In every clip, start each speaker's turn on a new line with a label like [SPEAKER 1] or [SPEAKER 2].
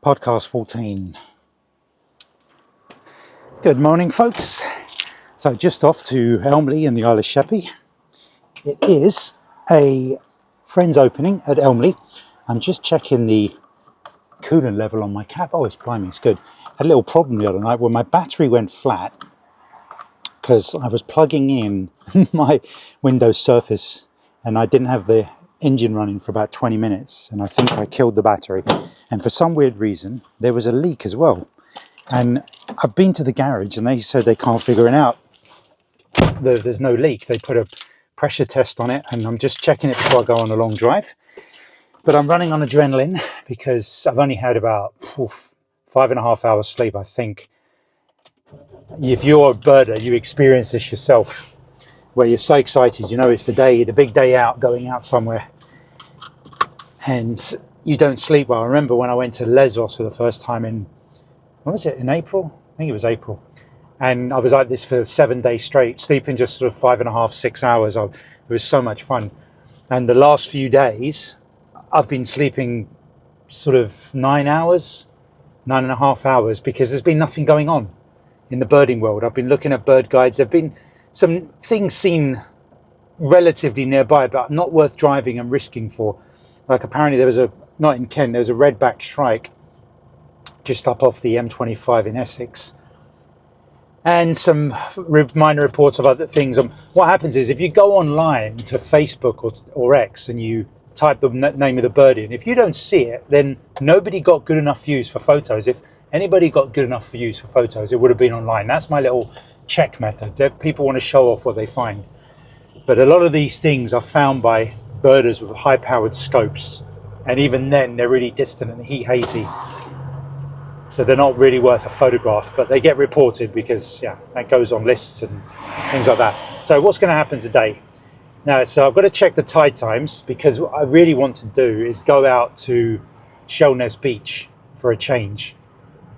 [SPEAKER 1] Podcast 14. Good morning, folks. So just off to Elmley in the Isle of Sheppey. It is a friend's opening at Elmley. I'm just checking the coolant level on my cap. Oh, it's blimey, it's good. I had a little problem the other night where my battery went flat because I was plugging in my Windows Surface and I didn't have the engine running for about 20 minutes, and I think I killed the battery. And for some weird reason, there was a leak as well. And I've been to the garage and they said they can't figure it out. There's no leak. They put a pressure test on it, and I'm just checking it before I go on a long drive. But I'm running on adrenaline because I've only had about 5.5 hours sleep, I think. If you're a birder, you experience this yourself, where you're so excited, you know it's the big day out, going out somewhere, and you don't sleep well. I remember when I went to Lesbos for the first time in April? I think it was April. And I was like this for 7 days straight, sleeping just sort of 5.5, 6 hours. It was so much fun. And the last few days, I've been sleeping sort of 9 hours, 9.5 hours, because there's been nothing going on in the birding world. I've been looking at bird guides. There've been some things seen relatively nearby, but not worth driving and risking for. Like apparently there was not in Kent, there was a redback shrike just up off the M25 in Essex. And some minor reports of other things. What happens is if you go online to Facebook or X and you type the name of the bird in, if you don't see it, then nobody got good enough views for photos. If anybody got good enough views for photos, it would have been online. That's my little check method. People want to show off what they find. But a lot of these things are found by birders with high-powered scopes. And even then, they're really distant and heat hazy. So they're not really worth a photograph, but they get reported because, that goes on lists and things like that. So what's going to happen today? Now, so I've got to check the tide times, because what I really want to do is go out to Shellness Beach for a change.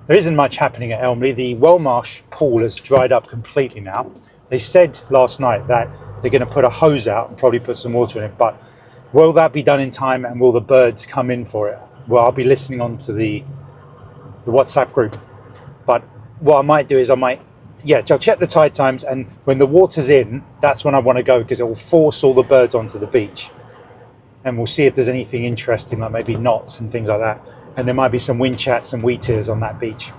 [SPEAKER 1] There isn't much happening at Elmley. The Wellmarsh pool has dried up completely now. They said last night that they're going to put a hose out and probably put some water in it, but will that be done in time, and will the birds come in for it? Well, I'll be listening on to the WhatsApp group. But what I might do is I'll check the tide times, and when the water's in, that's when I want to go, because it will force all the birds onto the beach. And we'll see if there's anything interesting, like maybe knots and things like that. And there might be some wind chats and wheatears on that beach.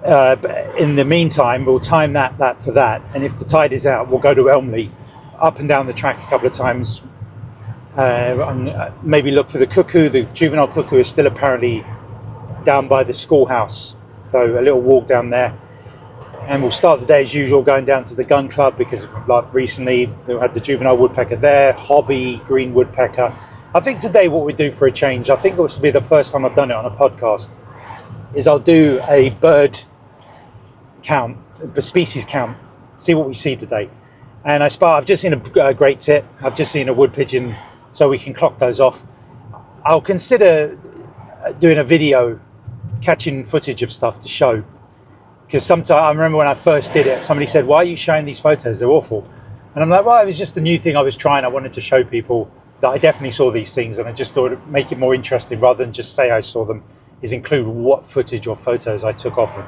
[SPEAKER 1] But in the meantime, we'll time that for that. And if the tide is out, we'll go to Elmley, up and down the track a couple of times. Maybe look for the cuckoo. The juvenile cuckoo is still apparently down by the schoolhouse. So a little walk down there. And we'll start the day as usual, going down to the gun club, because like recently we had the juvenile woodpecker there, hobby, green woodpecker. I think today what we do for a change, I think it will be the first time I've done it on a podcast, is I'll do a bird count, a species count, see what we see today. And I've just seen a great tit, I've just seen a wood pigeon, so we can clock those off. I'll consider doing a video, catching footage of stuff to show. Because sometimes, I remember when I first did it, somebody said, "Why are you showing these photos? They're awful." And I'm like, well, it was just a new thing I was trying. I wanted to show people that I definitely saw these things, and I just thought it'd make it more interesting, rather than just say I saw them, is include what footage or photos I took of them.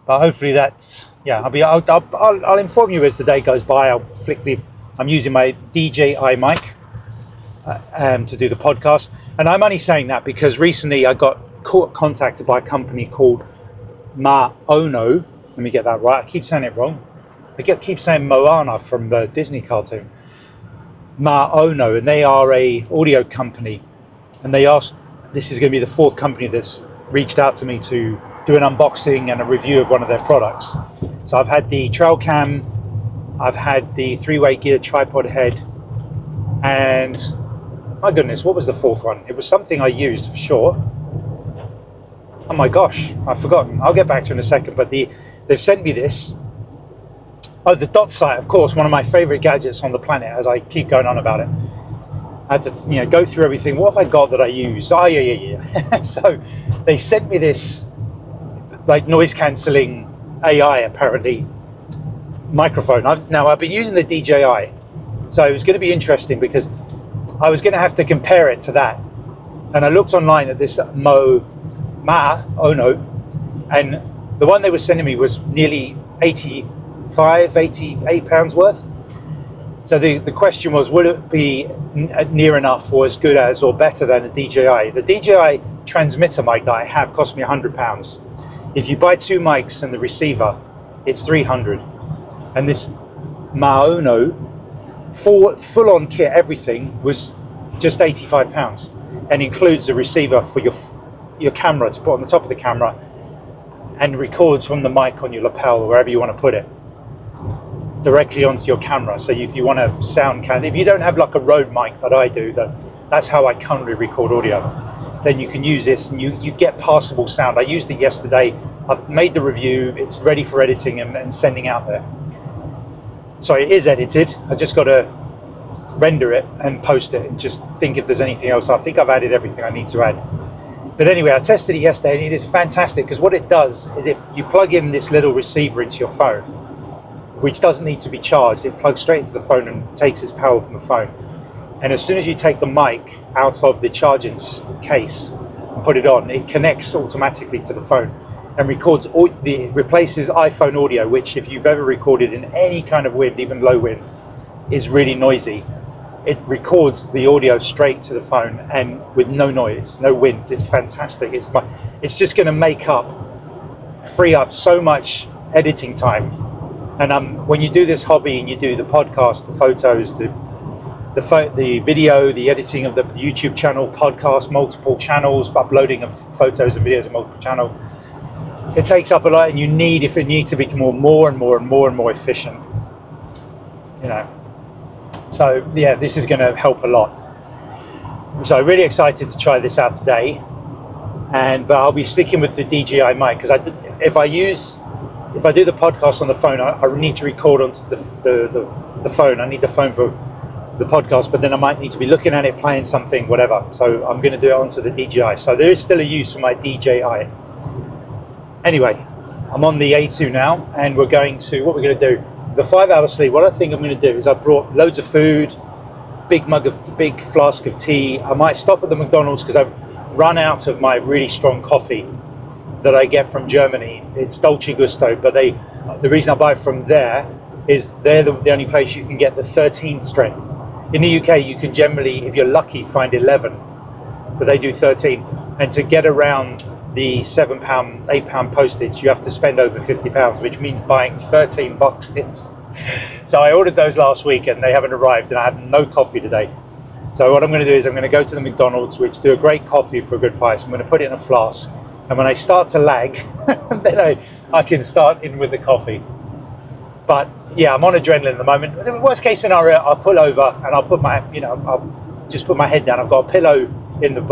[SPEAKER 1] But hopefully that's, I'll inform you as the day goes by. I'm using my DJI mic to do the podcast. And I'm only saying that because recently I got contacted by a company called Maono. Let me get that right. I keep saying it wrong. I keep saying Moana from the Disney cartoon. Maono, and they are a audio company. And this is going to be the fourth company that's reached out to me to do an unboxing and a review of one of their products. So I've had the trail cam, I've had the 3-way gear tripod head, and my goodness, what was the fourth one? It was something I used for sure. Oh my gosh, I've forgotten. I'll get back to it in a second, but they've sent me this. Oh, the dot sight, of course, one of my favorite gadgets on the planet, as I keep going on about it. I had to go through everything. What have I got that I use? Oh, yeah. So they sent me this like noise cancelling AI, apparently, microphone. I've been using the DJI, so it was going to be interesting because I was going to have to compare it to that. And I looked online at this Ma Ono, and the one they were sending me was nearly 88 pounds worth. So the question was, would it be near enough or as good as or better than a DJI? The DJI transmitter mic that I have cost me £100. If you buy two mics and the receiver, it's 300. And this Maono full on kit, everything, was just £85 and includes a receiver for your camera to put on the top of the camera and records from the mic on your lapel or wherever you want to put it directly onto your camera. So if you want to if you don't have like a Rode mic that I do, that's how I currently record audio, then you can use this and you get passable sound. I used it yesterday. I've made the review. It's ready for editing and sending out there. So it is edited. I just got to render it and post it and just think if there's anything else. I think I've added everything I need to add. But anyway, I tested it yesterday and it is fantastic because what it does is you plug in this little receiver into your phone, which doesn't need to be charged. It plugs straight into the phone and takes its power from the phone. And as soon as you take the mic out of the charging case and put it on, it connects automatically to the phone and replaces iPhone audio, which if you've ever recorded in any kind of wind, even low wind, is really noisy. It records the audio straight to the phone and with no noise, no wind. It's fantastic. It's just going to free up so much editing time. And when you do this hobby and you do the podcast, the photos, the video, the editing of the YouTube channel, podcast, multiple channels, uploading of photos and videos on multiple channels, it takes up a lot, and if it needs to be more and more efficient, So yeah, this is going to help a lot. So I'm really excited to try this out today, but I'll be sticking with the DJI mic because if I do the podcast on the phone, I need to record onto the phone. I need the phone for the podcast, but then I might need to be looking at it, playing something, whatever. So I'm going to do it onto the DJI. So there is still a use for my DJI. What we're going to do, the 5 hour sleep. What I think I'm going to do is I brought loads of food, big flask of tea. I might stop at the McDonald's because I've run out of my really strong coffee that I get from Germany. It's Dolce Gusto, but the reason I buy it from there is they're the only place you can get the 13th strength. In the UK, you can generally, if you're lucky, find 11, but they do 13. And to get around the £7, £8 postage, you have to spend over £50, which means buying 13 boxes. So I ordered those last week and they haven't arrived, and I have no coffee today. So what I'm going to do is I'm going to go to the McDonald's, which do a great coffee for a good price. I'm going to put it in a flask, and when I start to lag, then I can start in with the coffee. But yeah, I'm on adrenaline at the moment. The worst case scenario, I'll pull over and I'll put I'll just put my head down. I've got a pillow in the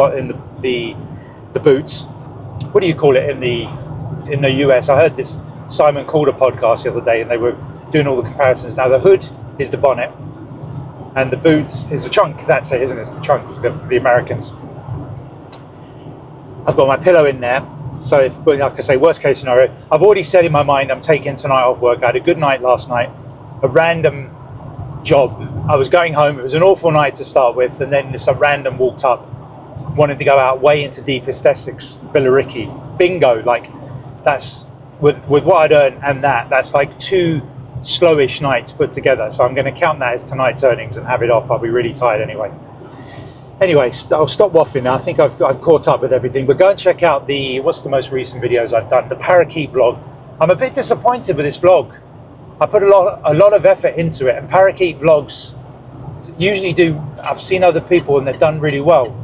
[SPEAKER 1] boots. What do you call it in the US? I heard this Simon Calder podcast the other day, and they were doing all the comparisons. Now the hood is the bonnet, and the boots is the trunk. That's it, isn't it? It's the trunk for the Americans. I've got my pillow in there. So like I say, worst case scenario, I've already said in my mind I'm taking tonight off work. I had a good night last night, a random job. I was going home. It was an awful night to start with, and then some random walked up, wanted to go out way into deepest Essex, Billericay, bingo. Like that's with what I'd earned, and that's like 2 slowish nights put together. So I'm going to count that as tonight's earnings and have it off. I'll be really tired anyway. Anyway, I'll stop waffling now. I think I've caught up with everything. But go and check out what's the most recent videos I've done, the parakeet vlog. I'm a bit disappointed with this vlog. I put a lot of effort into it, and parakeet vlogs usually I've seen other people and they've done really well.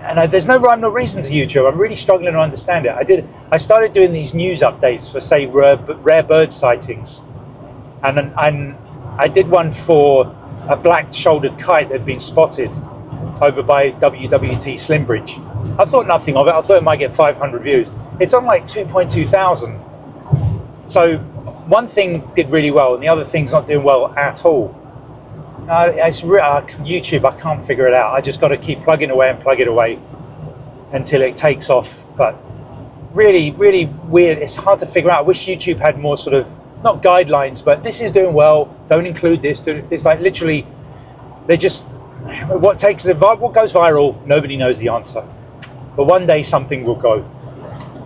[SPEAKER 1] And there's no rhyme nor reason to YouTube. I'm really struggling to understand it. I started doing these news updates for, say, rare bird sightings. And I did one for a black-shouldered kite that had been spotted over by WWT Slimbridge. I thought nothing of it. I thought it might get 500 views. It's on like 2.2 thousand. So one thing did really well and the other thing's not doing well at all. YouTube, I can't figure it out. I just got to keep plugging away until it takes off. But really, really weird. It's hard to figure out. I wish YouTube had more sort of, not guidelines, but this is doing well, don't include this. It's like literally, they just what goes viral, nobody knows the answer. But one day something will go,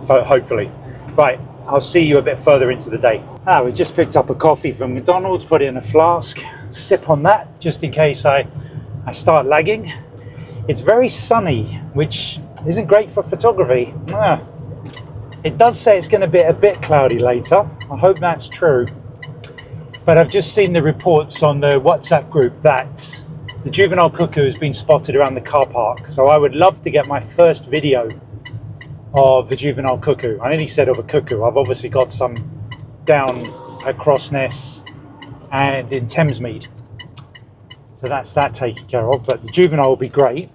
[SPEAKER 1] hopefully. Right, I'll see you a bit further into the day. We just picked up a coffee from McDonald's, put it in a flask, sip on that, just in case I start lagging. It's very sunny, which isn't great for photography. It does say it's going to be a bit cloudy later. I hope that's true. But I've just seen the reports on the WhatsApp group that the juvenile cuckoo has been spotted around the car park. So I would love to get my first video of the juvenile cuckoo. I only said of a cuckoo. I've obviously got some down at Crossness and in Thamesmead. So that's that taken care of. But the juvenile will be great.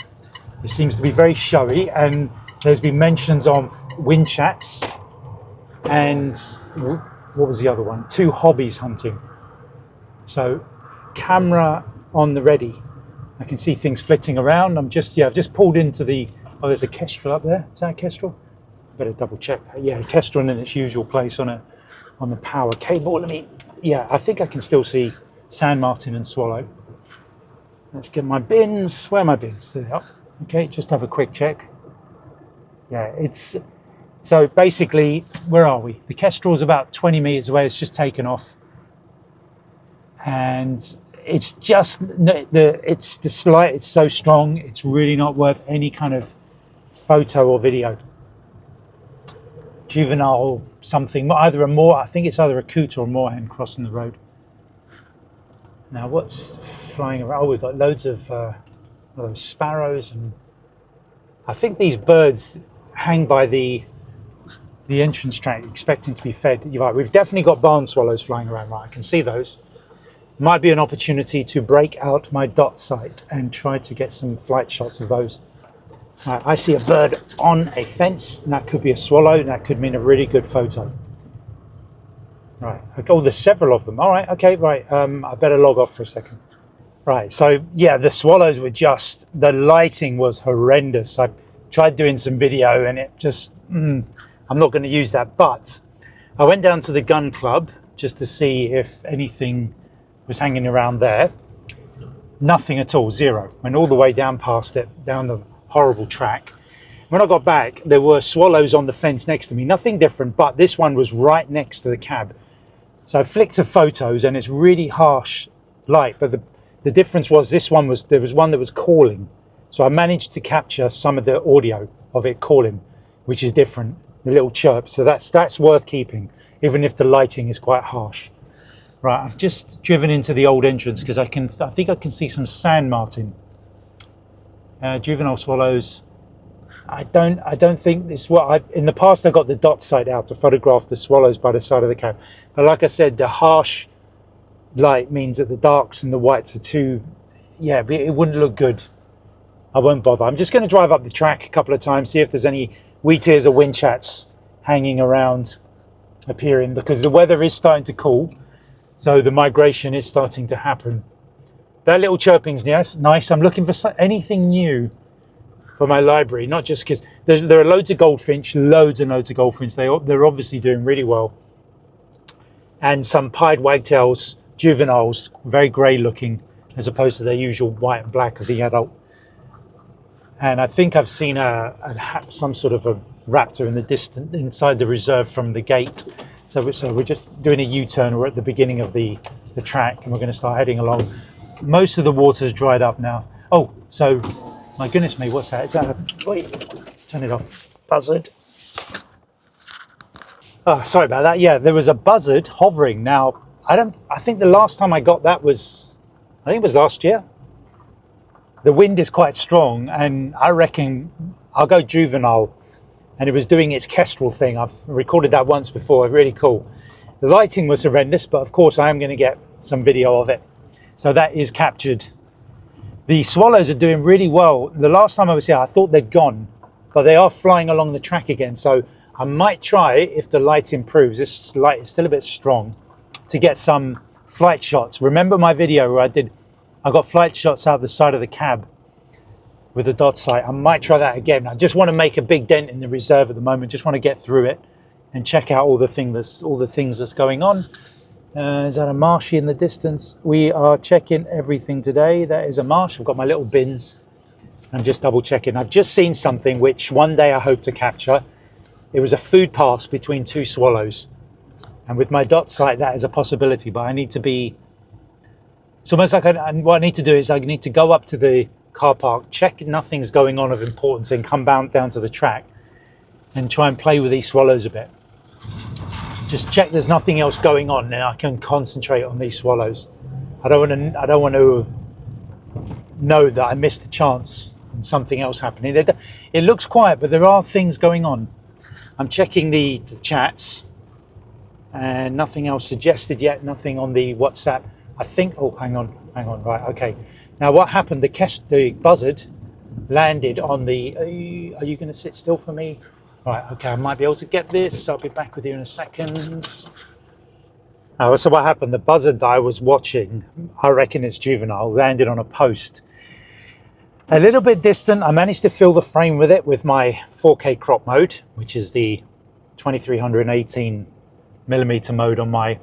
[SPEAKER 1] It seems to be very showy, and there's been mentions of wind chats and what was the other one? 2 hobbies hunting. So camera on the ready. I can see things flitting around. I've just pulled into the, there's a kestrel up there. Is that a kestrel? Better double check. Yeah, kestrel in its usual place on the power cable. I think I can still see sand martin and swallow. Let's get my bins. Where are my bins? There they are. Okay, just have a quick check. Yeah, so basically, where are we? The kestrel's about 20 meters away. It's just taken off. And it's just, it's so strong. It's really not worth any kind of photo or video. Juvenile something, I think it's either a coot or a moorhen crossing the road. Now what's flying around? We've got loads of those sparrows, and I think these birds hang by the entrance track expecting to be fed. You're right, we've definitely got barn swallows flying around, right? I can see those. Might be an opportunity to break out my dot sight and try to get some flight shots of those. Right, I see a bird on a fence. That could be a swallow. That could mean a really good photo. Right, there's several of them. All right, okay, right. I better log off for a second. Right, so yeah, the swallows were the lighting was horrendous. I tried doing some video and it just, I'm not going to use that. But I went down to the gun club just to see if anything was hanging around there. Nothing at all, zero. Went all the way down past it, down the horrible track. When I got back, there were swallows on the fence next to me. Nothing different, but this one was right next to the cab. So I flicked the photos and it's really harsh light. But the difference was there was one that was calling. So I managed to capture some of the audio of it calling, which is different, the little chirp. So that's worth keeping, even if the lighting is quite harsh. Right, I've just driven into the old entrance because I think I can see some sand martin. Juvenile swallows. I don't think this. In the past I got the dot sight out to photograph the swallows by the side of the cab, but like I said, the harsh light means that the darks and the whites are too. Yeah, it wouldn't look good. I won't bother. I'm just going to drive up the track a couple of times, see if there's any wheat ears or wind chats hanging around, appearing, because the weather is starting to cool, so the migration is starting to happen. That little chirping's nice. I'm looking for anything new for my library, not just because there are loads and loads of goldfinch. They're obviously doing really well. And some pied wagtails, juveniles, very grey looking, as opposed to their usual white and black of the adult. And I think I've seen some sort of a raptor in the distance inside the reserve from the gate. So we're just doing a U-turn. We're at the beginning of the track, and we're going to start heading along. Most of the water's dried up now. Oh, so my goodness me, what's that? Is that wait, turn it off. Buzzard. Oh, sorry about that. Yeah, there was a buzzard hovering. Now, I think the last time I got that was last year. The wind is quite strong, and I reckon I'll go juvenile. And it was doing its kestrel thing. I've recorded that once before, really cool. The lighting was horrendous, but of course I am going to get some video of it. So that is captured. The swallows are doing really well. The last time I was here, I thought they'd gone, but they are flying along the track again. So I might try, if the light improves, this light is still a bit strong, to get some flight shots. Remember my video where I got flight shots out the side of the cab with a dot sight. I might try that again. I just want to make a big dent in the reserve at the moment. Just want to get through it and check out all the things that's going on. Is that a marshy in the distance? We are checking everything today. That is a marsh. I've got my little bins. I'm just double checking. I've just seen something which one day I hope to capture. It was a food pass between two swallows. And with my dot sight, that is a possibility, but I need to be... It's almost like what I need to do is I need to go up to the car park, check nothing's going on of importance, and come down to the track and try and play with these swallows a bit. Just check there's nothing else going on, then I can concentrate on these swallows. I don't want to know that I missed a chance and something else happening. It looks quiet, but there are things going on. I'm checking the chats and nothing else suggested yet, nothing on the WhatsApp. I think, oh, hang on, right, okay. Now what happened, the buzzard landed on the, are you going to sit still for me? Right, okay, I might be able to get this. I'll be back with you in a second. So what happened, the buzzard that I was watching, I reckon it's juvenile, landed on a post. A little bit distant. I managed to fill the frame with it with my 4K crop mode, which is the 2318 millimeter mode on my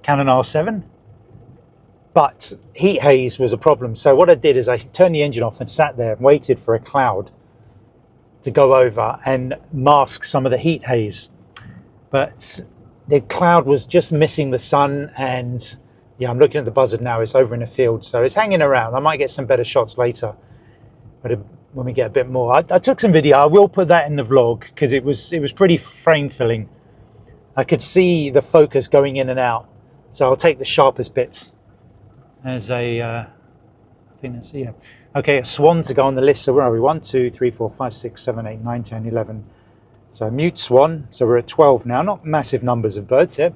[SPEAKER 1] Canon R7. But heat haze was a problem. So what I did is I turned the engine off and sat there and waited for a cloud to go over and mask some of the heat haze. But the cloud was just missing the sun, and yeah, I'm looking at the buzzard now. It's over in the field, so it's hanging around. I might get some better shots later, but when we get a bit more. I took some video. I will put that in the vlog because it was pretty frame filling. I could see the focus going in and out, so I'll take the sharpest bits. There's I think that's, yeah. Okay, a swan to go on the list. So where are we? 1, 2, 3, 4, 5, 6, 7, 8, 9, 10, 11. So mute swan. So we're at 12 now. Not massive numbers of birds here.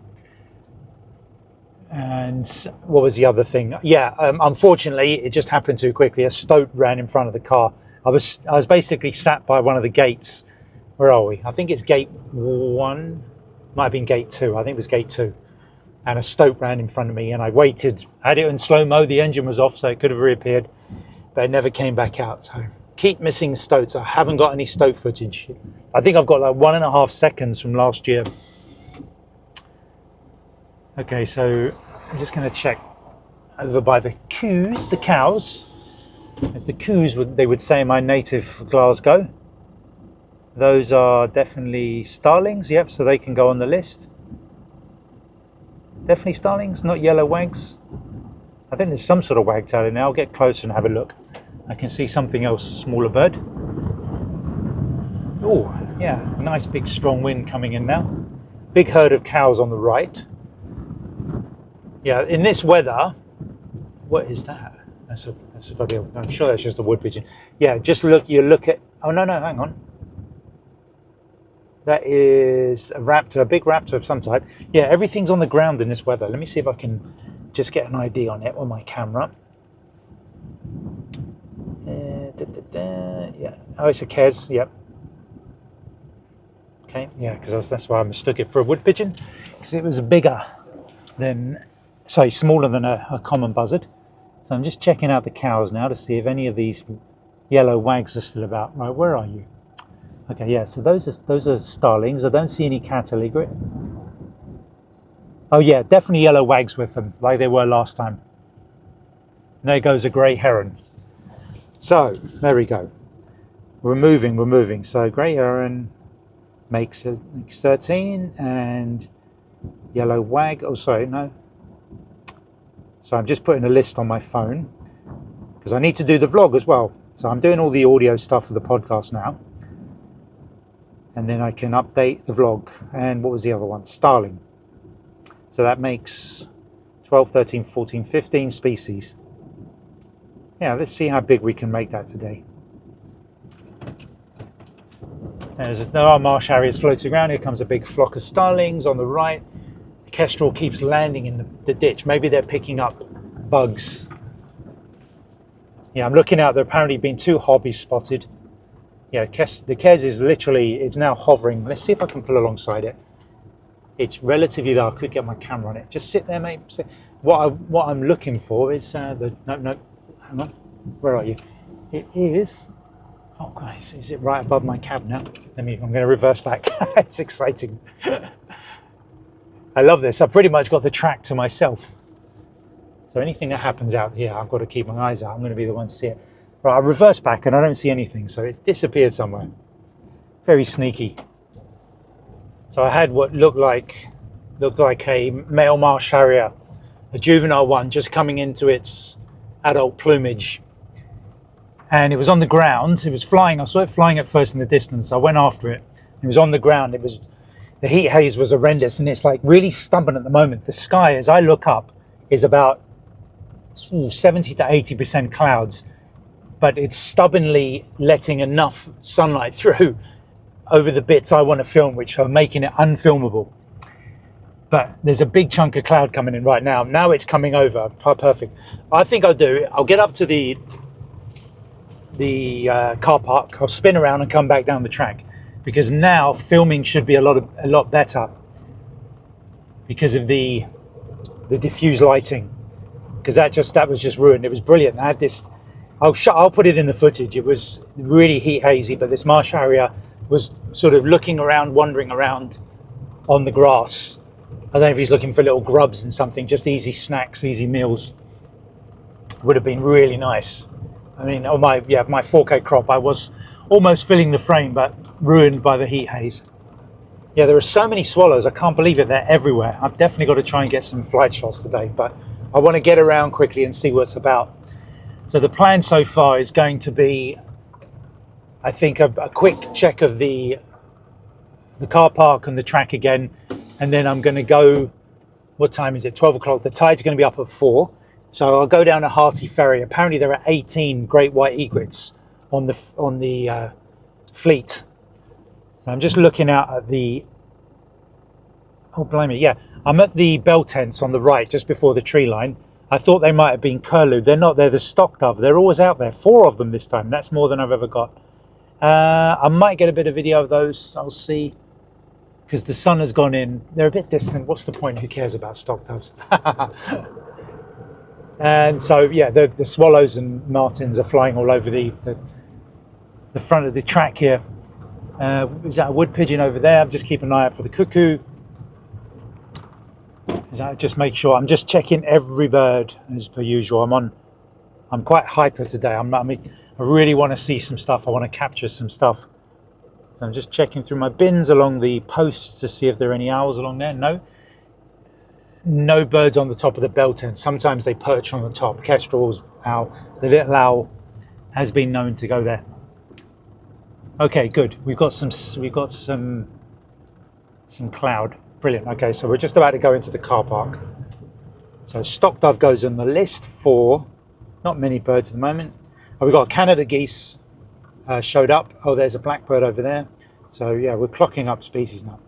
[SPEAKER 1] And what was the other thing? Yeah, unfortunately, it just happened too quickly. A stoat ran in front of the car. I was basically sat by one of the gates. Where are we? I think it's gate 1. Might have been gate 2. I think it was gate 2. And a stoat ran in front of me, and I waited. I had it in slow-mo. The engine was off, so it could have reappeared. But it never came back out. So keep missing stoats. I haven't got any stoat footage. I think I've got like 1.5 seconds from last year. Okay, so I'm just going to check over by the coos, the cows. As the coos, they would say in my native Glasgow. Those are definitely starlings, yep, so they can go on the list. Definitely starlings, not yellow wags. I think there's some sort of wagtail in there. I'll get closer and have a look. I can see something else, a smaller bird. Oh, yeah, nice big strong wind coming in now. Big herd of cows on the right. Yeah, in this weather, what is that? That's I'm sure that's just a wood pigeon. Yeah, just look, you look at, oh no, hang on. That is a raptor, a big raptor of some type. Yeah, everything's on the ground in this weather. Let me see if I can just get an ID on it on my camera. Yeah, oh, it's a Kes, yep. Okay, yeah, because that's why I mistook it for a wood pigeon, because it was bigger than, sorry, smaller than a common buzzard. So I'm just checking out the cows now to see if any of these yellow wags are still about. Right, where are you? Okay, yeah, so those are starlings. I don't see any cattle egret. Oh yeah, definitely yellow wags with them, like they were last time. And there goes a grey heron. So, there we go. We're moving. So grey heron makes 13, and yellow wag, oh sorry, no. So I'm just putting a list on my phone, because I need to do the vlog as well. So I'm doing all the audio stuff for the podcast now. And then I can update the vlog. And what was the other one? Starling. So that makes 12, 13, 14, 15 species. Yeah, let's see how big we can make that today. There are marsh harriers floating around. Here comes a big flock of starlings on the right. The kestrel keeps landing in the ditch. Maybe they're picking up bugs. Yeah, I'm looking out. There apparently been 2 hobbies spotted. Yeah, the Kes is literally, it's now hovering. Let's see if I can pull alongside it. It's relatively low. I could get my camera on it. Just sit there, mate. What I'm looking for is no, hang on. Where are you? It is. Oh, guys, is it right above my cab now? I'm going to reverse back. It's exciting. I love this. I've pretty much got the track to myself. So anything that happens out here, I've got to keep my eyes out. I'm going to be the one to see it. Right, I reverse back and I don't see anything, so it's disappeared somewhere. Very sneaky. So I had what looked like a male marsh harrier, a juvenile one, just coming into its adult plumage. And it was on the ground. It was flying. I saw it flying at first in the distance. I went after it. It was on the ground. The heat haze was horrendous, and it's like really stubborn at the moment. The sky, as I look up, is about 70 to 80% clouds, but it's stubbornly letting enough sunlight through over the bits I want to film, which are making it unfilmable. But there's a big chunk of cloud coming in right now. Now it's coming over. Perfect. I think I'll get up to the car park. I'll spin around and come back down the track, because now filming should be a lot better because of the diffuse lighting. Because that was just ruined. It was brilliant. I had this. I'll put it in the footage. It was really heat hazy, but this marsh harrier was sort of looking around, wandering around on the grass. I don't know if he's looking for little grubs and something, just easy snacks, easy meals. Would have been really nice. I mean, my 4K crop, I was almost filling the frame, but ruined by the heat haze. Yeah, there are so many swallows. I can't believe it. They're everywhere. I've definitely got to try and get some flight shots today, but I want to get around quickly and see what's about. So the plan so far is going to be, I think, a quick check of the car park and the track again, and then I'm going to go. What time is it? 12 o'clock. The tide's going to be up at 4, so I'll go down to Hearty Ferry. Apparently there are 18 great white egrets on the fleet. So I'm just looking out at the. Oh blimey! Yeah, I'm at the bell tents on the right, just before the tree line. I thought they might have been curlew. They're not. They're the stock dove. They're always out there. 4 of them this time. That's more than I've ever got. I might get a bit of video of those. I'll see. Because the sun has gone in. They're a bit distant. What's the point? Who cares about stock doves? And so, yeah, the swallows and martins are flying all over the front of the track here. Is that a wood pigeon over there? I'm just keeping an eye out for the cuckoo. Just make sure. I'm just checking every bird as per usual. I'm quite hyper today. I really want to see some stuff. I want to capture some stuff. I'm just checking through my bins along the posts to see if there are any owls along there. No birds on the top of the bell tent. Sometimes they perch on the top. Kestrels, owl. The little owl has been known to go there. Okay, good. We've got some cloud. Brilliant. Okay, so we're just about to go into the car park. So stock dove goes on the list for not many birds at the moment. Oh, we've got Canada geese showed up. Oh, there's a blackbird over there. So yeah, we're clocking up species now.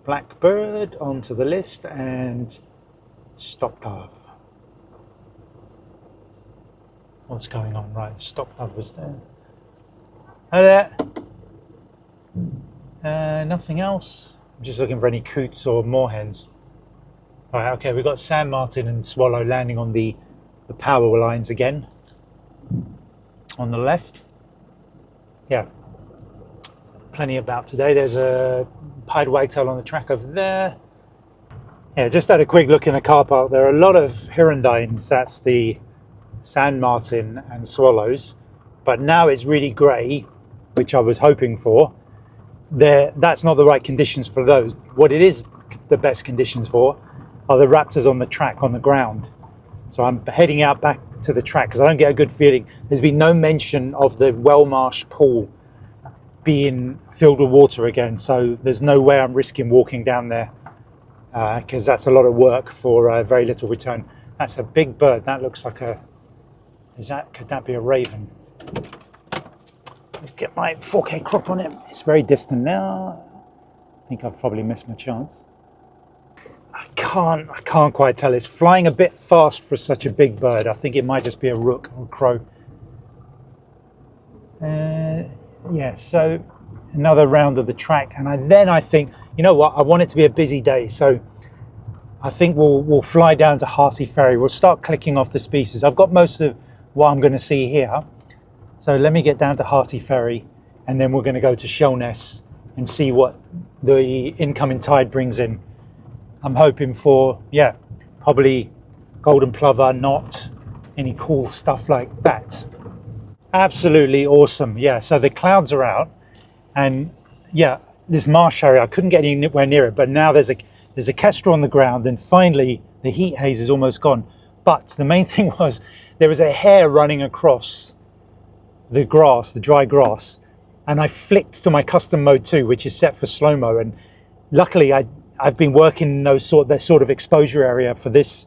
[SPEAKER 1] Blackbird onto the list and stock dove. What's going on? Right, stock dove was there. Hello there. Nothing else. I'm just looking for any coots or moorhens. Right, okay, we've got sand martin and swallow landing on the power lines again. On the left. Yeah, plenty about today. There's a pied wagtail on the track over there. Yeah, just had a quick look in the car park. There are a lot of hirundines. That's the sand martin and swallows. But now it's really grey, which I was hoping for. That's not the right conditions for those. What it is the best conditions for are the raptors on the track, on the ground. So I'm heading out back to the track because I don't get a good feeling. There's been no mention of the Wellmarsh pool being filled with water again, so there's no way I'm risking walking down there because that's a lot of work for very little return. That's a big bird. That looks like could that be a raven? Let's get my 4K crop on it. It's very distant now. I think I've probably missed my chance. I can't quite tell. It's flying a bit fast for such a big bird. I think it might just be a rook or a crow. Yeah, so another round of the track, and I think, you know what, I want it to be a busy day, so I think we'll fly down to Hearty Ferry. We'll start clicking off the species. I've got most of what I'm going to see here, so let me get down to Hearty Ferry, and then we're going to go to Shellness and see what the incoming tide brings in. I'm hoping for, yeah, probably golden plover, not any cool stuff like that. Absolutely awesome. Yeah, so the clouds are out, and yeah, this marsh area, I couldn't get anywhere near it, but now there's a kestrel on the ground, and finally the heat haze is almost gone. But the main thing was there was a hare running across the grass, the dry grass, and I flicked to my custom mode 2, which is set for slow-mo, and luckily I've been working in that sort of exposure area for this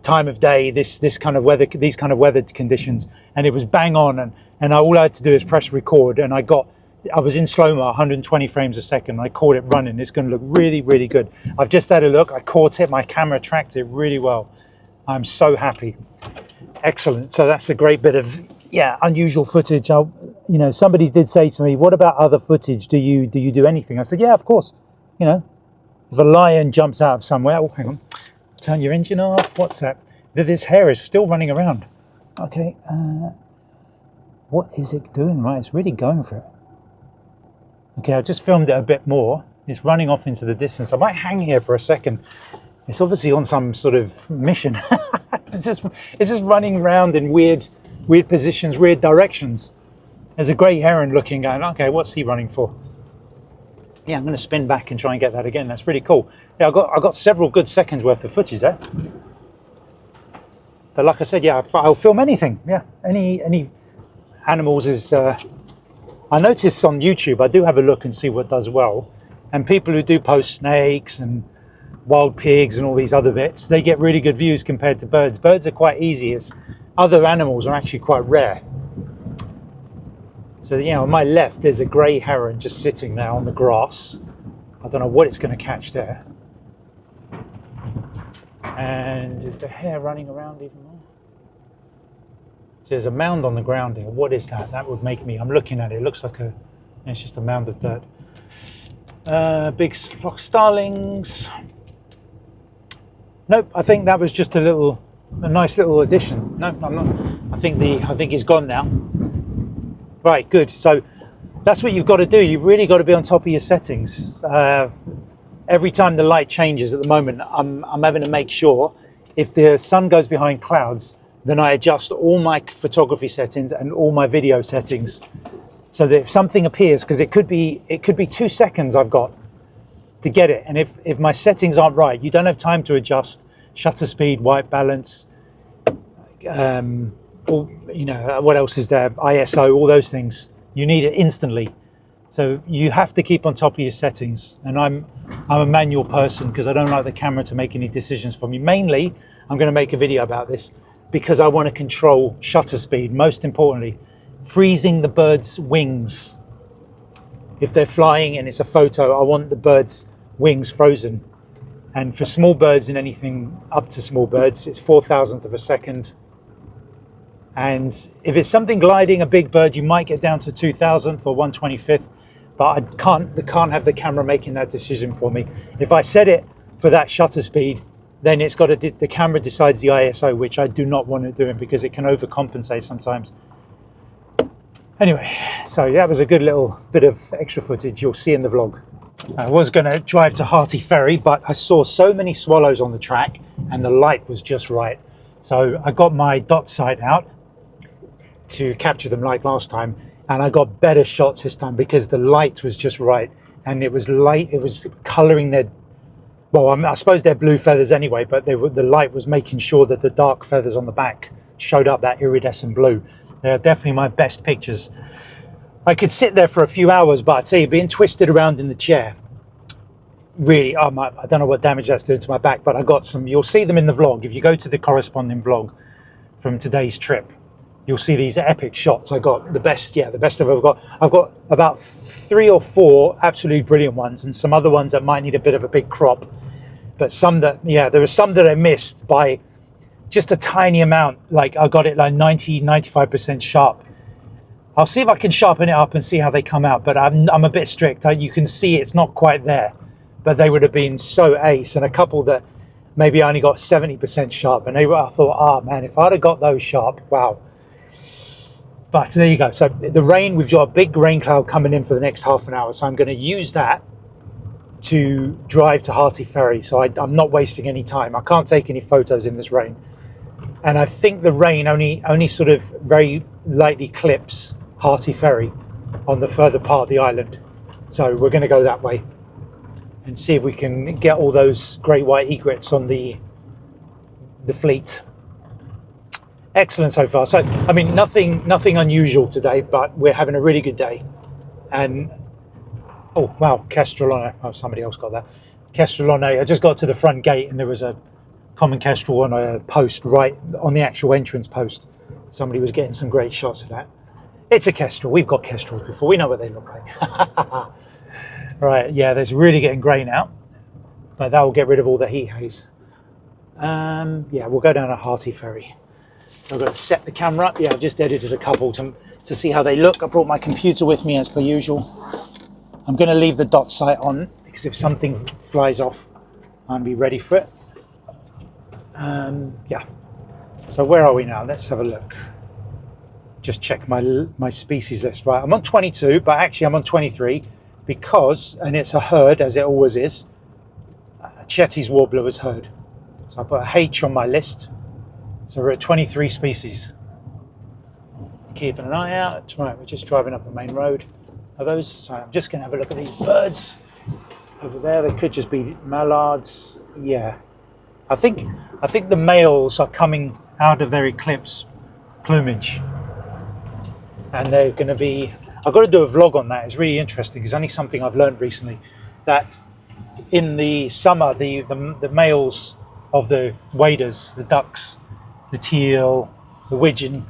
[SPEAKER 1] time of day, this kind of weather, these kind of weather conditions, and it was bang on, and all I had to do is press record, and I was in slow-mo, 120 frames a second, and I caught it running. It's going to look really, really good. I've just had a look, I caught it, my camera tracked it really well. I'm so happy. Excellent. So that's a great bit of, yeah, unusual footage. Somebody did say to me, what about other footage? Do you do anything? I said, yeah, of course. If a lion jumps out of somewhere, oh, hang on, turn your engine off. What's that? This hare is still running around. Okay, what is it doing? Right, it's really going for it. Okay, I just filmed it a bit more. It's running off into the distance. I might hang here for a second. It's obviously on some sort of mission. It's just running around in weird positions, weird directions. There's a grey heron looking, going, okay, what's he running for? Yeah, I'm going to spin back and try and get that again. That's really cool. Yeah, I got several good seconds worth of footage there. But like I said, yeah, I'll film anything. Yeah, any animals is. I notice on YouTube, I do have a look and see what does well, and people who do post snakes and wild pigs and all these other bits, they get really good views compared to birds. Birds are quite easy. Other animals are actually quite rare. So on my left, there's a grey heron just sitting there on the grass. I don't know what it's going to catch there. And is the hare running around even more? So there's a mound on the ground here. What is that? That would make me, I'm looking at it, it looks like it's just a mound of dirt. Big flock starlings. Nope, I think that was just a nice little addition. No, I'm not. I think he's gone now. Right, good. So that's what you've got to do. You've really got to be on top of your settings. Every time the light changes at the moment, I'm having to make sure if the sun goes behind clouds, then I adjust all my photography settings and all my video settings, so that if something appears, because it could be 2 seconds I've got to get it, and if my settings aren't right, you don't have time to adjust shutter speed, white balance, or what else is there, ISO, all those things. You need it instantly, so you have to keep on top of your settings. And I'm a manual person because I don't like the camera to make any decisions for me. Mainly, I'm going to make a video about this because I want to control shutter speed. Most importantly, freezing the bird's wings. If they're flying and it's a photo, I want the bird's wings frozen. And for small birds and anything up to small birds, it's 4,000th of a second. And if it's something gliding, a big bird, you might get down to 2,000th or 1/25th, but I can't have the camera making that decision for me. If I set it for that shutter speed, then the camera decides the ISO, which I do not want to do it because it can overcompensate sometimes. Anyway, so that was a good little bit of extra footage you'll see in the vlog. I was going to drive to Hearty Ferry, but I saw so many swallows on the track and the light was just right. So I got my dot sight out to capture them like last time, and I got better shots this time because the light was just right, and it was colouring their, well, I suppose they're blue feathers anyway, but the light was making sure that the dark feathers on the back showed up that iridescent blue. They're definitely my best pictures. I could sit there for a few hours, but I tell you, being twisted around in the chair, really, I don't know what damage that's doing to my back, but I got some. You'll see them in the vlog. If you go to the corresponding vlog from today's trip, you'll see these epic shots. I got the best I've ever got. I've got about 3 or 4 absolutely brilliant ones, and some other ones that might need a bit of a big crop. But some that, there were some that I missed by just a tiny amount. Like I got it like 95% sharp. I'll see if I can sharpen it up and see how they come out, but I'm a bit strict. You can see it's not quite there, but they would have been so ace. And a couple that maybe I only got 70% sharp, and I thought, man, if I'd have got those sharp, wow. But there you go. So the rain, we've got a big rain cloud coming in for the next half an hour, so I'm going to use that to drive to Hearty Ferry, so I'm not wasting any time. I can't take any photos in this rain, and I think the rain only sort of very lightly clips Hearty Ferry on the further part of the island. So we're going to go that way and see if we can get all those great white egrets on the fleet. Excellent so far. So I mean, nothing unusual today, but we're having a really good day. And oh wow, Kestrel on it. Oh, somebody else got that. Kestrel on a. I just got to the front gate and there was a common kestrel on a post right on the actual entrance post. Somebody was getting some great shots of that. It's a kestrel. We've got kestrels before. We know what they look like. Right, yeah, there's really getting grey now, but that will get rid of all the heat haze. Yeah, we'll go down a Hearty Ferry. I've got to set the camera up. Yeah, I've just edited a couple to see how they look. I brought my computer with me as per usual. I'm going to leave the dot sight on because if something flies off, I'll be ready for it. Yeah. So where are we now? Let's have a look. Just check my species list. Right, I'm on 22, but actually I'm on 23 because, and it's a herd as it always is. Chetty's warbler was herd. So I put a H on my list. So we're at 23 species. Keeping an eye out. Right, we're just driving up the main road. Are those? So I'm just going to have a look at these birds over there. They could just be mallards. Yeah, I think the males are coming out of their eclipse plumage, and they're going to be. I've got to do a vlog on that. It's really interesting. It's only something I've learned recently that in the summer the males of the waders, the ducks, the teal, the widgeon,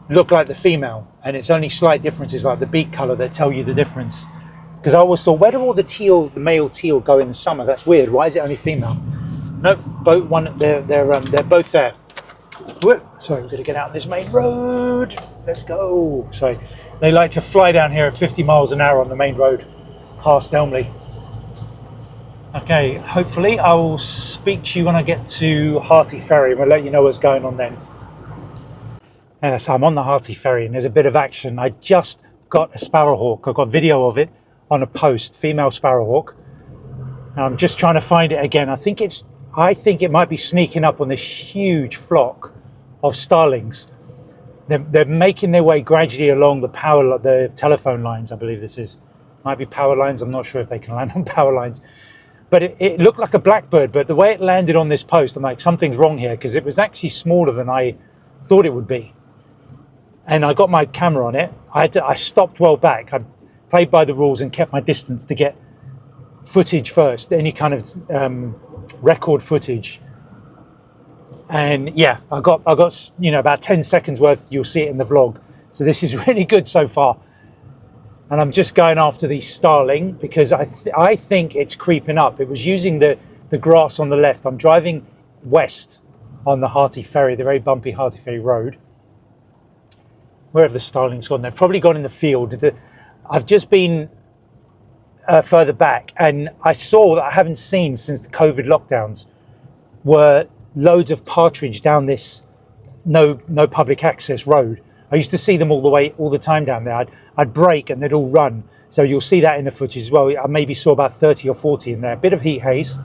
[SPEAKER 1] look like the female, and it's only slight differences like the beak colour that tell you the difference. Because I always thought, where do all the male teal go in the summer? That's weird. Why is it only female? No, they're both there. Sorry, we're going to get out on this main road. Let's go. So they like to fly down here at 50 miles an hour on the main road past Elmley. Okay, hopefully I will speak to you when I get to Hearty Ferry. We'll let you know what's going on then. So I'm on the Hearty Ferry and there's a bit of action. I just got a sparrowhawk. I got video of it on a post, female sparrowhawk. And I'm just trying to find it again. I think it might be sneaking up on this huge flock of starlings. They're making their way gradually along the telephone lines. I believe this is might be power lines. I'm not sure if they can land on power lines. But it looked like a blackbird, but the way it landed on this post, I'm like, something's wrong here, because it was actually smaller than I thought it would be. And I got my camera on it. I stopped well back. I played by the rules and kept my distance to get footage first, any kind of record footage. And yeah, I got about 10 seconds worth. You'll see it in the vlog. So this is really good so far. And I'm just going after the starling because I think it's creeping up. It was using the grass on the left. I'm driving west on the Hearty Ferry, the very bumpy Hearty Ferry road. Where have the starlings gone? They've probably gone in the field. I've just been further back and I saw that I haven't seen since the COVID lockdowns were loads of partridge down this no public access road. I used to see them all the time down there. I'd brake and they'd all run. So you'll see that in the footage as well. I maybe saw about 30 or 40 in there. A bit of heat haze,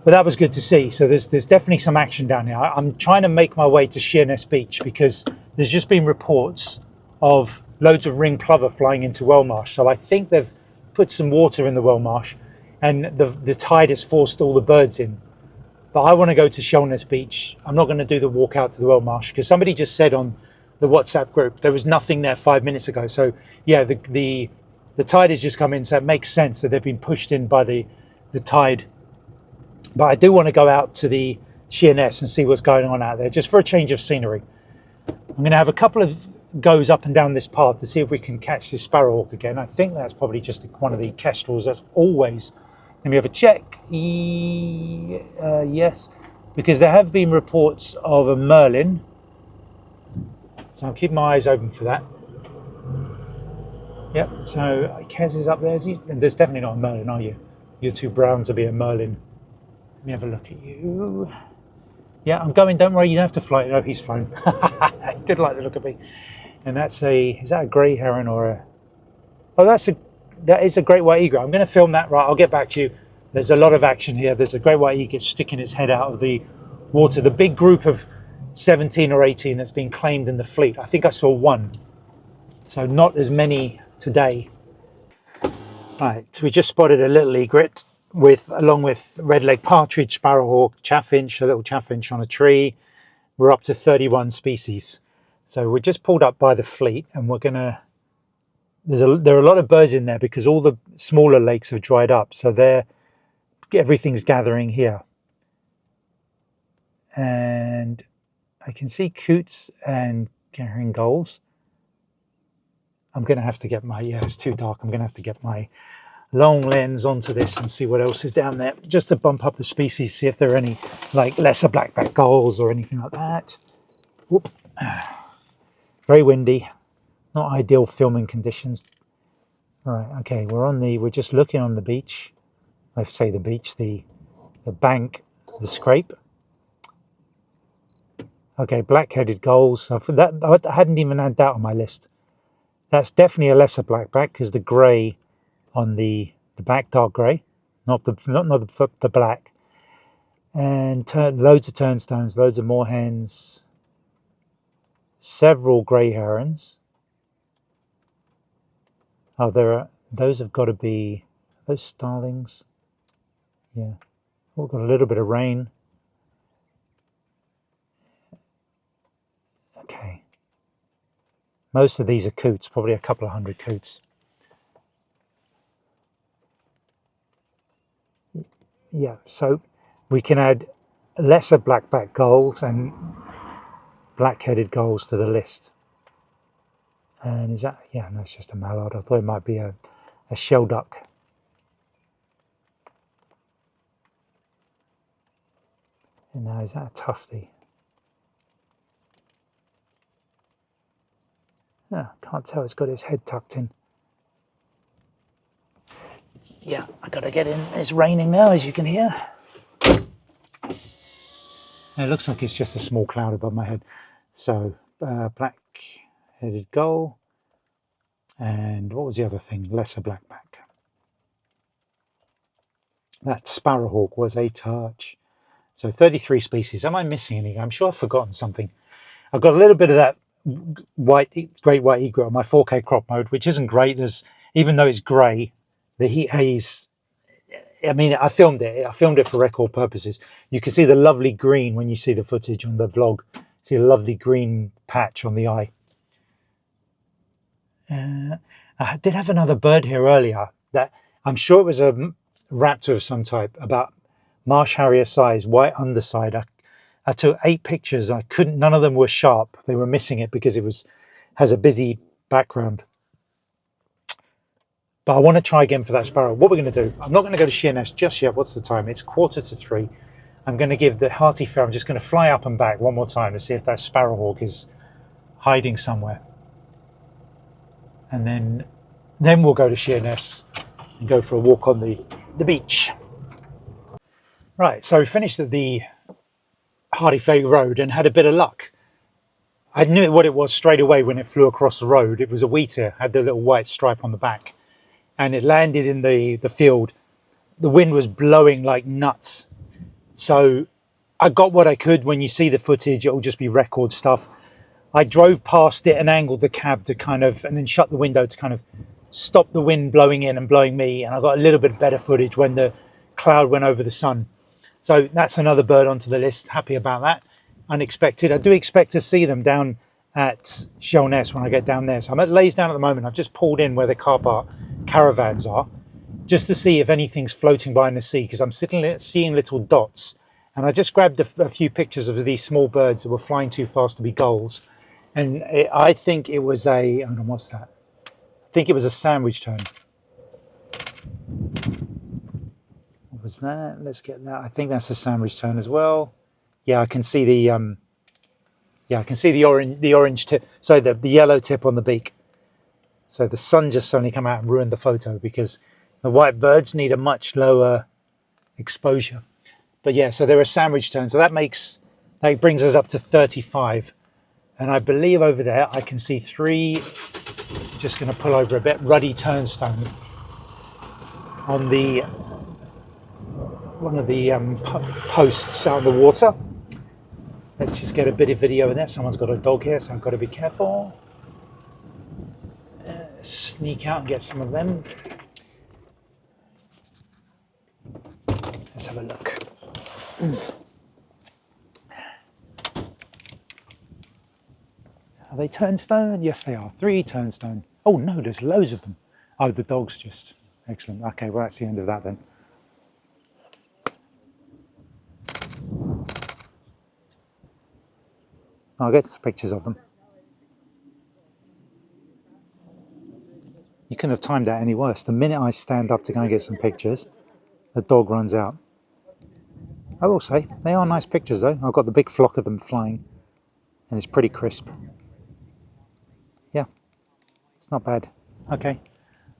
[SPEAKER 1] but that was good to see. So there's definitely some action down here. I'm trying to make my way to Sheerness Beach because there's just been reports of loads of ring plover flying into Wellmarsh. So I think they've put some water in the Wellmarsh and the tide has forced all the birds in. But I want to go to Sheerness Beach. I'm not going to do the walk out to the Wellmarsh because somebody just said on the WhatsApp group there was nothing there 5 minutes ago. So yeah, the tide has just come in, so it makes sense that they've been pushed in by the tide. But I do want to go out to the Sheerness and see what's going on out there, just for a change of scenery. I'm going to have a couple of goes up and down this path to see if we can catch this sparrowhawk again. I think that's probably just one of the kestrels. That's always. Let me have a check. Yes, because there have been reports of a merlin. So I'm keeping my eyes open for that. Yep, so Kez is up there. There's definitely not a merlin, are you? You're too brown to be a merlin. Let me have a look at you. Yeah, I'm going, don't worry, you don't have to fly. No, he's flown. He did like the look of me. And is that a grey heron or a... Oh, that is a great white egret. I'm going to film that. Right, I'll get back to you. There's a lot of action here. There's a great white egret sticking its head out of the water. The big group of 17 or 18 that's been claimed in the fleet. I think I saw one. So not as many today. Right, so we just spotted a little egret along with red-legged partridge, sparrowhawk, chaffinch, a little chaffinch on a tree. We're up to 31 species. So we're just pulled up by the fleet, and we're gonna. There are a lot of birds in there because all the smaller lakes have dried up. So everything's gathering here, and I can see coots and carrying gulls. I'm going to have to get it's too dark. I'm going to have to get my long lens onto this and see what else is down there, just to bump up the species, see if there are any like lesser black-backed gulls or anything like that. Whoop. Very windy, not ideal filming conditions. All right, okay, we're just looking on the beach. I say the beach, the bank, the scrape. Okay, black-headed gulls. So for that, I hadn't even had that on my list. That's definitely a lesser blackback because the grey on the back, dark grey, not the black. And loads of turnstones, loads of moorhens, several grey herons. Oh, those have got to be those starlings. Yeah, we've got a little bit of rain. Okay. Most of these are coots, probably a couple of hundred coots. Yeah, so we can add lesser black-backed gulls and black-headed gulls to the list. And is that, yeah, no, it's just a mallard. I thought it might be a shell duck. And now, is that a tufty? Yeah, can't tell, it's got its head tucked in. Yeah, I gotta get in. It's raining now, as you can hear. It looks like it's just a small cloud above my head. So, black-headed gull. And what was the other thing? Lesser blackback. That sparrowhawk was a touch. So 33 species. Am I missing anything? I'm sure I've forgotten something. I've got a little bit of that great white egret on my 4K crop mode, which isn't great, even though it's grey. The heat haze, I mean, I filmed it for record purposes. You can see the lovely green when you see the footage on the vlog. See the lovely green patch on the eye. I did have another bird here earlier that I'm sure it was a raptor of some type, about marsh harrier size, white underside. I took 8 pictures. None of them were sharp. They were missing it because it has a busy background. But I want to try again for that sparrow. What we're going to do, I'm not going to go to Sheerness just yet. What's the time? It's 2:45. I'm going to give the hearty fare. I'm just going to fly up and back one more time to see if that sparrowhawk is hiding somewhere. And then we'll go to Sheerness and go for a walk on the beach. Right, so we finished at the Hardy Fay Road and had a bit of luck. I knew what it was straight away when it flew across the road. It was a wheatear, had the little white stripe on the back. And it landed in the field. The wind was blowing like nuts. So I got what I could. When you see the footage, it'll just be record stuff. I drove past it and angled the cab to and then shut the window to kind of stop the wind blowing in and blowing me. And I got a little bit better footage when the cloud went over the sun. So that's another bird onto the list. Happy about that. Unexpected. I do expect to see them down at Sheerness when I get down there. So I'm at Laysdown at the moment. I've just pulled in where the car park caravans are, just to see if anything's floating by in the sea, because I'm seeing little dots. And I just grabbed a few pictures of these small birds that were flying too fast to be gulls. And I think it was hold on, what's that? I think it was a sandwich tern. What was that? Let's get that. I think that's a sandwich tern as well. Yeah, I can see the orange tip. So the yellow tip on the beak. So the sun just suddenly come out and ruined the photo because the white birds need a much lower exposure. But yeah, so they're a sandwich tern. So that brings us up to 35. And I believe over there I can see 3, just going to pull over a bit, ruddy turnstone. on the one of the posts out in the water. Let's just get a bit of video in there. Someone's got a dog here, so I've got to be careful. Sneak out and get some of them. Let's have a look. Are they turnstone? Yes, they are. 3 turnstone. Oh no, there's loads of them. Oh, the dog's just excellent. Okay, well that's the end of that then. I'll get some pictures of them. You couldn't have timed that any worse. The minute I stand up to go and get some pictures, the dog runs out. I will say, they are nice pictures though. I've got the big flock of them flying and it's pretty crisp. Yeah, it's not bad. Okay,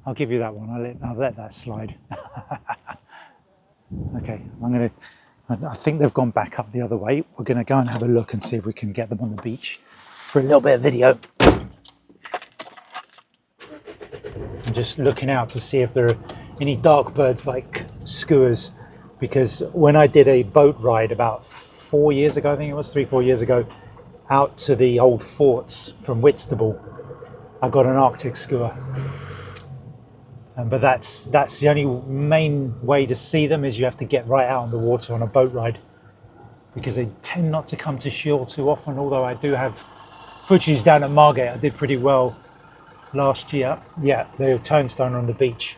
[SPEAKER 1] I'll give you that one. I'll let that slide. Okay, I think they've gone back up the other way. We're going to go and have a look and see if we can get them on the beach for a little bit of video. I'm just looking out to see if there are any dark birds like skuas, because when I did a boat ride about 4 years ago, I think it was 3-4 years ago, out to the old forts from Whitstable, I got an Arctic skua. But that's the only main way to see them, is you have to get right out on the water on a boat ride, because they tend not to come to shore too often, although I do have footage down at Margate. I did pretty well last year. Yeah, they were turnstone on the beach.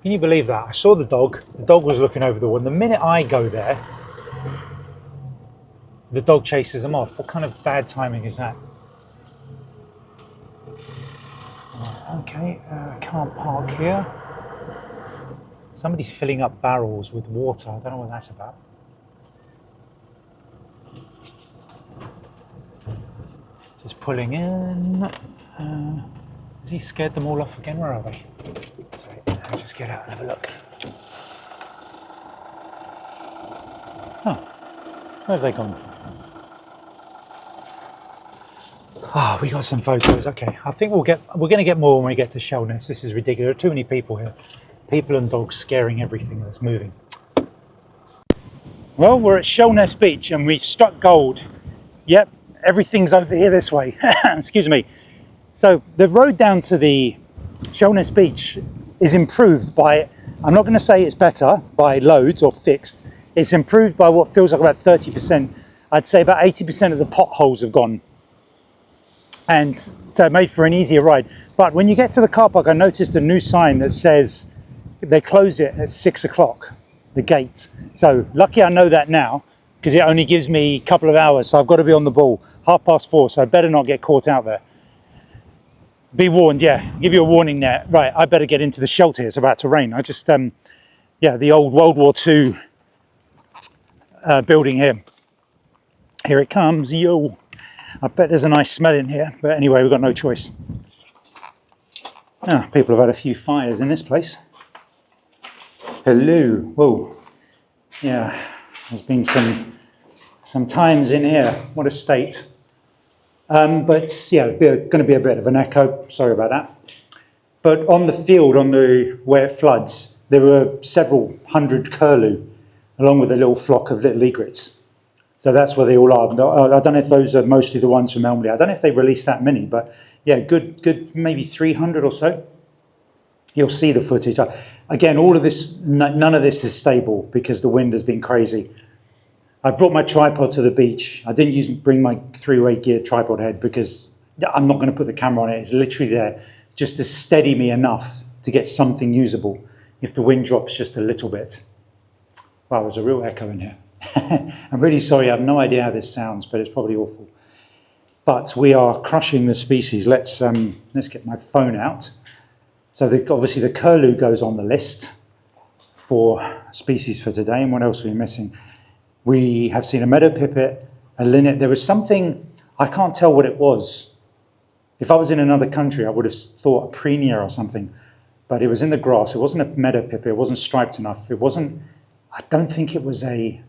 [SPEAKER 1] Can you believe that? I saw the dog was looking over the wall, and the minute I go there, the dog chases them off. What kind of bad timing is that? Okay, can't park here. Somebody's filling up barrels with water. I don't know what that's about. Just pulling in. Has he scared them all off again? Where are they? Sorry, I'll just get out and have a look. Oh, where have they gone? Ah, we got some photos. Okay, I think we're going to get more when we get to Sheppey. This is ridiculous. There are too many people here. People and dogs scaring everything that's moving. Well, we're at Sheppey Beach and we've struck gold. Yep, everything's over here this way. Excuse me. So the road down to the Sheppey Beach is improved by, I'm not going to say it's better by loads or fixed. It's improved by what feels like about 30%. I'd say about 80% of the potholes have gone. And so it made for an easier ride. But when you get to the car park, I noticed a new sign that says they close it at 6 o'clock, the gate. So lucky I know that now, because it only gives me a couple of hours. So I've got to be on the ball, 4:30, so I better not get caught out there. Be warned, yeah, give you a warning there. Right, I better get into the shelter. It's about to rain. I just, yeah, the old World War II building here. Here it comes, yo. I bet there's a nice smell in here, but anyway, we've got no choice. Ah, people have had a few fires in this place. Hello, whoa. Yeah, there's been some times in here. What a state. But yeah, going to be a bit of an echo. Sorry about that. But on the field, where it floods, there were several hundred curlew, along with a little flock of little egrets. So that's where they all are. I don't know if those are mostly the ones from Elmley. I don't know if they released that many, but yeah, good, maybe 300 or so. You'll see the footage. Again, all of this, none of this is stable because the wind has been crazy. I brought my tripod to the beach. I didn't bring my 3-way gear tripod head because I'm not going to put the camera on it. It's literally there just to steady me enough to get something usable if the wind drops just a little bit. Wow, there's a real echo in here. I'm really sorry, I have no idea how this sounds, but it's probably awful. But we are crushing the species. Let's get my phone out. So obviously the curlew goes on the list for species for today. And what else are we missing? We have seen a meadow pipit, a linnet. There was something, I can't tell what it was. If I was in another country, I would have thought a prenia or something. But it was in the grass. It wasn't a meadow pipit. It wasn't striped enough. I don't think it was a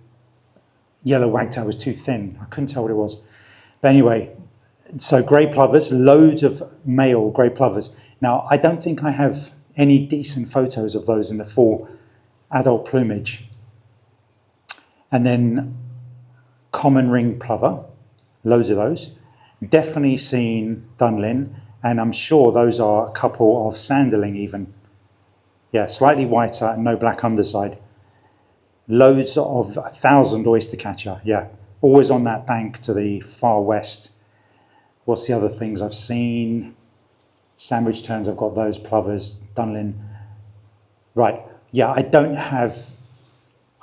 [SPEAKER 1] yellow wagtail. It was too thin. I couldn't tell what it was. But anyway, so grey plovers, loads of male grey plovers. Now, I don't think I have any decent photos of those in the full adult plumage. And then common ring plover, loads of those. Definitely seen dunlin, and I'm sure those are a couple of sanderling even. Yeah, slightly whiter and no black underside. Loads of 1,000 oyster catcher, yeah. Always on that bank to the far west. What's the other things I've seen? Sandwich terns, I've got those, plovers, dunlin. Right, yeah, I don't have,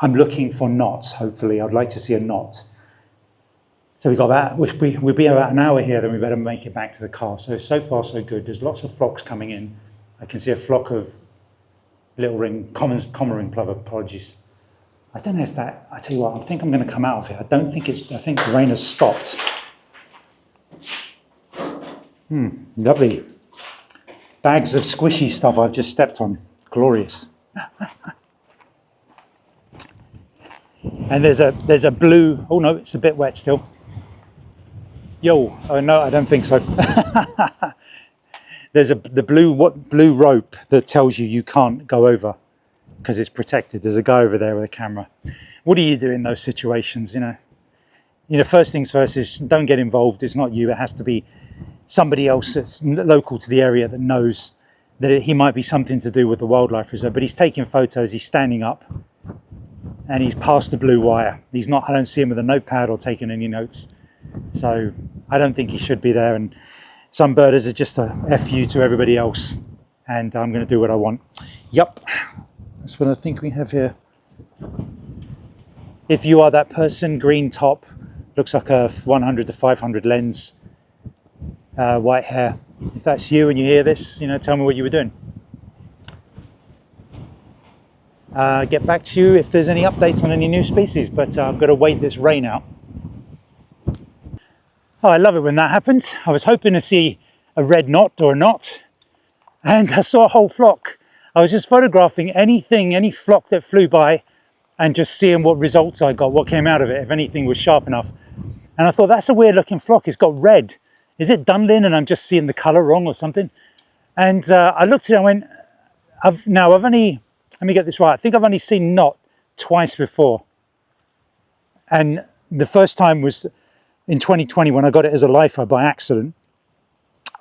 [SPEAKER 1] I'm looking for knots, hopefully. I'd like to see a knot. So we've got that, we'll be about an hour here, then we better make it back to the car. So far so good. There's lots of flocks coming in. I can see a flock of little ring, common ring plover, apologies. I don't know if that, I tell you what, I think I'm going to come out of here. I think the rain has stopped. Lovely. Bags of squishy stuff I've just stepped on. Glorious. And there's a blue, oh no, it's a bit wet still. Yo, oh no, I don't think so. There's the blue rope that tells you can't go over because it's protected. There's a guy over there with a camera. What do you do in those situations, you know? First things first is don't get involved. It's not you. It has to be somebody else that's local to the area that knows that he might be something to do with the wildlife reserve. But he's taking photos, he's standing up, and he's past the blue wire. He's not, I don't see him with a notepad or taking any notes. So I don't think he should be there. And some birders are just a F you to everybody else. And I'm going to do what I want. Yep. That's what I think we have here. If you are that person, green top, looks like a 100 to 500 lens, white hair. If that's you and you hear this, tell me what you were doing. Get back to you if there's any updates on any new species, but I've got to wait this rain out. Oh, I love it when that happens. I was hoping to see a red knot or a knot, and I saw a whole flock. I was just photographing any flock that flew by and just seeing what results I got, what came out of it, if anything was sharp enough. And I thought, that's a weird looking flock. It's got red. Is it dunlin and I'm just seeing the colour wrong or something? And I looked at it and I went, I've only, let me get this right. I think I've only seen knot twice before. And the first time was in 2020 when I got it as a lifer by accident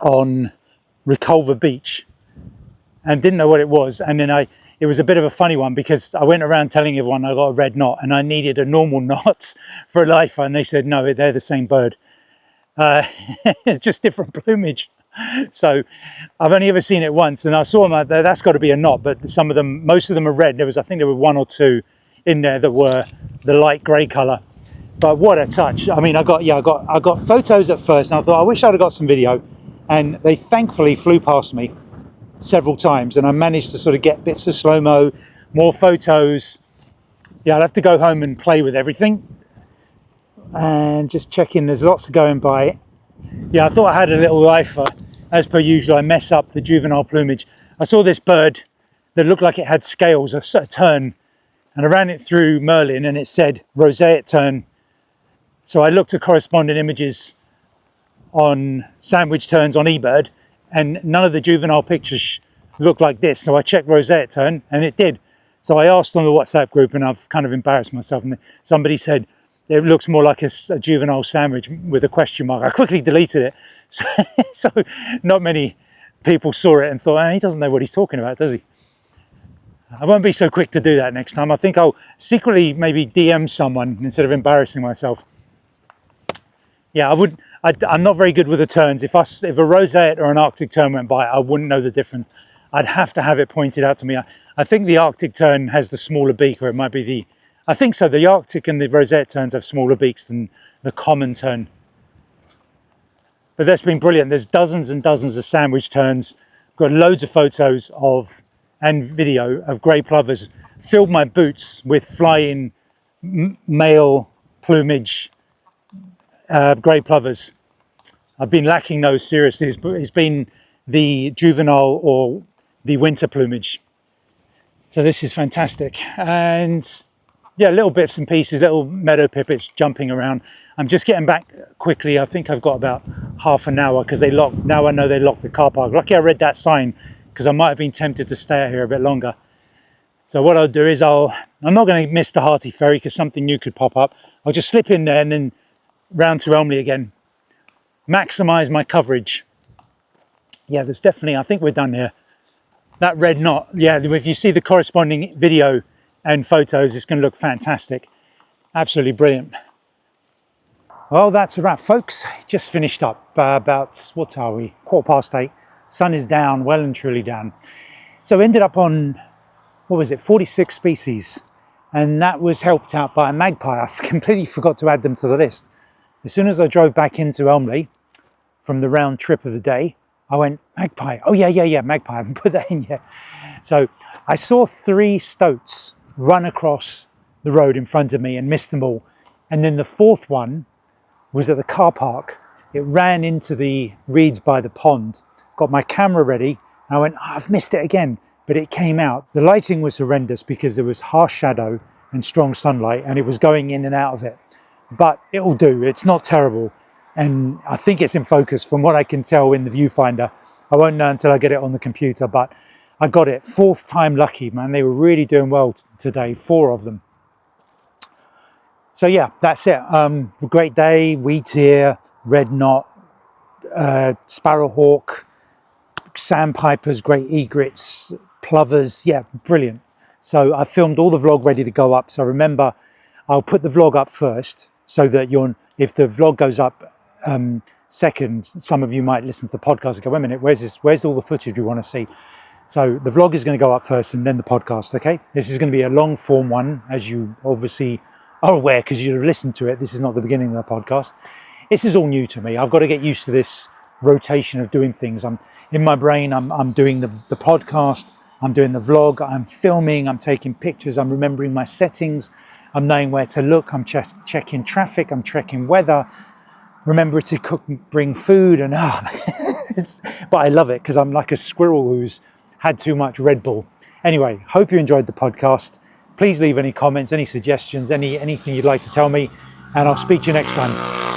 [SPEAKER 1] on Reculver Beach and didn't know what it was. And then it was a bit of a funny one because I went around telling everyone I got a red knot and I needed a normal knot for a lifer. And they said, no, they're the same bird. Just different plumage. So I've only ever seen it once and I saw them, that's got to be a knot, but some of them, most of them are red. I think there were one or two in there that were the light grey colour. But what a touch. I mean, I got photos at first and I thought, I wish I'd have got some video. And they thankfully flew past me several times and I managed to sort of get bits of slow-mo, more photos. Yeah, I'll have to go home and play with everything. And just checking, there's lots going by. Yeah, I thought I had a little lifer. As per usual, I mess up the juvenile plumage. I saw this bird that looked like it had scales, a tern, and I ran it through Merlin and it said roseate tern. So I looked at corresponding images on sandwich terns on eBird and none of the juvenile pictures looked like this. So I checked roseate tern and it did. So I asked on the WhatsApp group and I've kind of embarrassed myself. And somebody said, it looks more like a juvenile sandwich with a question mark. I quickly deleted it. So not many people saw it and thought, he doesn't know what he's talking about, does he? I won't be so quick to do that next time. I think I'll secretly maybe DM someone instead of embarrassing myself. Yeah, I'm not very good with the terns. If a roseate or an Arctic tern went by, I wouldn't know the difference. I'd have to have it pointed out to me. I think the Arctic tern has the smaller beak, or it might be I think so. The Arctic and the roseate terns have smaller beaks than the common tern. But that's been brilliant. There's dozens and dozens of sandwich terns. Got loads of photos of and video of grey plovers. Filled my boots with flying male plumage grey plovers. I've been lacking those seriously. It's been the juvenile or the winter plumage. So this is fantastic. And yeah, little bits and pieces, little meadow pipits jumping around. I'm just getting back quickly. I think I've got about half an hour because they locked. Now I know they locked the car park. Lucky I read that sign because I might have been tempted to stay out here a bit longer. So what I'll do is I'm not going to miss the Hearty Ferry because something new could pop up. I'll just slip in there and then round to Elmley again. Maximise my coverage. Yeah, there's definitely, I think we're done here. That red knot, yeah, if you see the corresponding video and photos, it's going to look fantastic. Absolutely brilliant. Well, that's a wrap, folks. Just finished up about, what are we, 8:15. Sun is down, well and truly down. So ended up on, what was it, 46 species. And that was helped out by a magpie. I completely forgot to add them to the list. As soon as I drove back into Elmley from the round trip of the day, I went, magpie. Oh, yeah, magpie. I haven't put that in yet. So I saw 3 stoats run across the road in front of me and missed them all. And then the 4th one was at the car park. It ran into the reeds by the pond. Got my camera ready. And I went, oh, I've missed it again. But it came out. The lighting was horrendous because there was harsh shadow and strong sunlight and it was going in and out of it. But it'll do. It's not terrible. And I think it's in focus from what I can tell in the viewfinder. I won't know until I get it on the computer, but I got it. 4th time lucky, man. They were really doing well today, 4 of them. So yeah, that's it. Great day, wheatear, red knot, sparrowhawk, sandpipers, great egrets, plovers. Yeah, brilliant. So I filmed all the vlog ready to go up. So remember, I'll put the vlog up first so that if the vlog goes up second, some of you might listen to the podcast and go, wait a minute, where's all the footage we want to see? So the vlog is going to go up first and then the podcast, okay? This is going to be a long form one, as you obviously are aware because you've listened to it. This is not the beginning of the podcast. This is all new to me. I've got to get used to this rotation of doing things. In my brain, I'm doing the podcast, I'm doing the vlog, I'm filming, I'm taking pictures, I'm remembering my settings, I'm knowing where to look, I'm checking traffic, I'm checking weather, remember to cook, bring food, and but I love it because I'm like a squirrel who's had too much Red Bull. Anyway, hope you enjoyed the podcast. Please leave any comments, any suggestions, anything you'd like to tell me, and I'll speak to you next time.